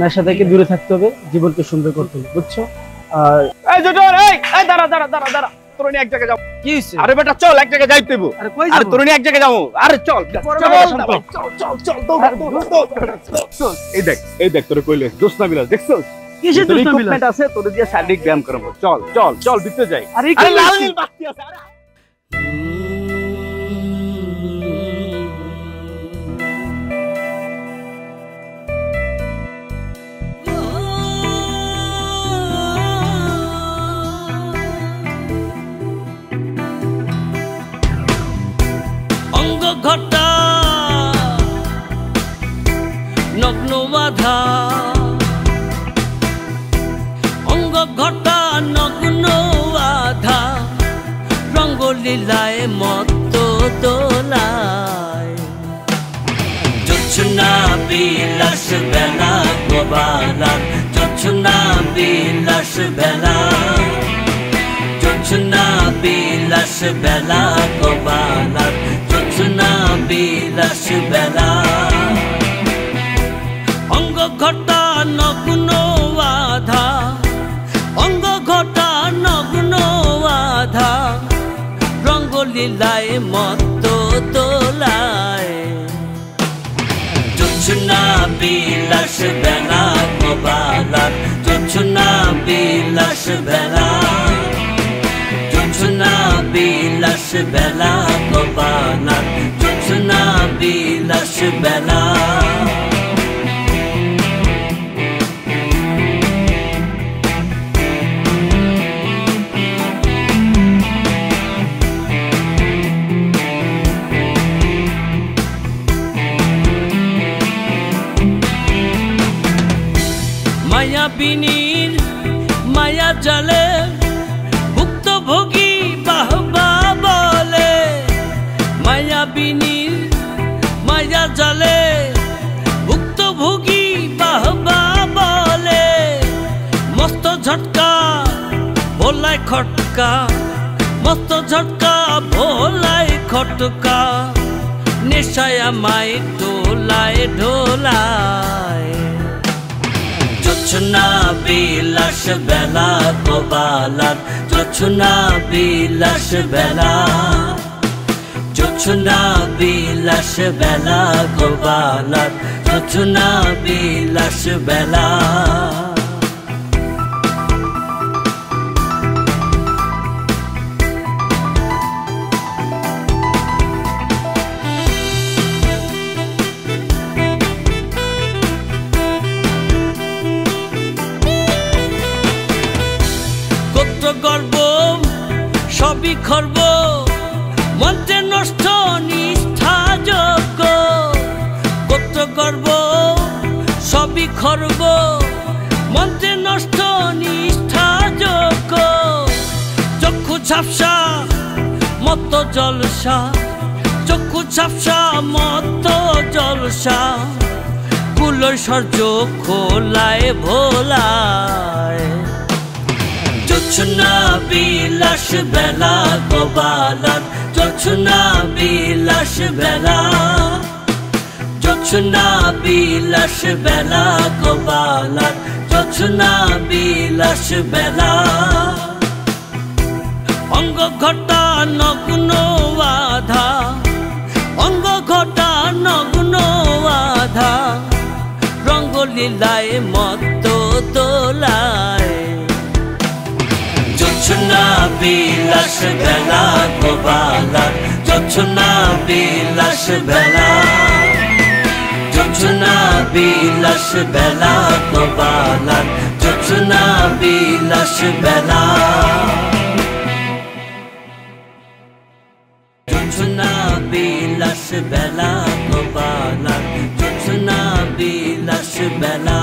নেশা থেকে দূরে থাকতে হবে, জীবনকে সুন্দর করতে হবে, বুঝছো? আর এই জোটর, এই দাঁড়া দাঁড়া দাঁড়া দাঁড়া, তরুণী এক জায়গায় যাও। কি হইছে? আরে বেটা চল, এক জায়গায় যাইতে হইব। আরে কই আরে যাব? তরুণী এক জায়গায় যাবো। আরে চল চল চল। এই দেখ তোরে কইলে দোস্ত বিলাস দেখছস? কিসের তোর দোস্ত বিলাস? equipment আছে, তোরে দিয়ে শারীরিক ব্যায়াম করাবো। চল চল চল ভিতরে যাই। আরে আরে লাল নীল বাতি আছে। আরে অঙ্গ ঘটা নগ্ন বাধা, অঙ্গ ঘটা নগ্ন বাধা, রঙ্গলীলায় মত্ত দোলায়, জোছনা বিলাস বেলা গোবালার, জোছনা বিলাস বেলা, জোছনা বিলাস বেলা গোবালার, জোছনা বিলাস বেলা, অঙ্গ ঘটা নগ্ন বাধা, অঙ্গ ঘটা নগ্ন বাধা, রঙ্গলীলায় মত্ত দোলায়, জোছনা বিলাস বেলা গোবালার, জোছনা বিলাস বেলা, জোছনা বিলাস বেলা গোবালার, জোছনা বিলাস বেলা, মায়াবিনীর মায়া জালে ভুক্তভোগী বাহবা বলে, মায়াবিনীর মায়া জালে ভুক্তভোগী বাহবা বলে, মস্ত ঝটকা ভোলায় খটকা, মস্ত ঝটকা ভোলায় খটকা, নেশায় আমায় ঢোলায় ঢোলায়, জোছনা বিলাস বেলা গোবালার, জোছনা বিলাস বেলা, জোছনা বিলাস বেলা গোবালার, জোছনা বিলাস বেলা, গর্ব সবই খর্ব, মন্ত্রে নষ্ট নিষ্ঠা যোগ্য, গোত্র গর্ব সবই খর্ব, মন্ত্রে নষ্ট নিষ্ঠা যোগ্য, চক্ষু ঝাপসা মত জলসা, চক্ষু ঝাপসা মত জলসা, কুলৈশ্বর্য খোলায় ভোলায়, জোছনা বিলাস বেলা গোবালার, জোছনা বিলাস বেলা, জোছনা বিলাস বেলা গোবালার, জোছনা বিলাস বেলা, অঙ্গ ঘটা নগ্ন বাধা, অঙ্গ ঘটা নগ্ন বাধা, রঙ্গলীলায় মত্ত দোলায়, জোছনা বিলাস বেলা গোবালার, জোছনা বিলাস বেলা, জোছনা বিলাস বেলা গোবালার, জোছনা বিলাস বেলা, জোছনা বিলাস বেলা গোবালার, জোছনা বিলাস বেলা।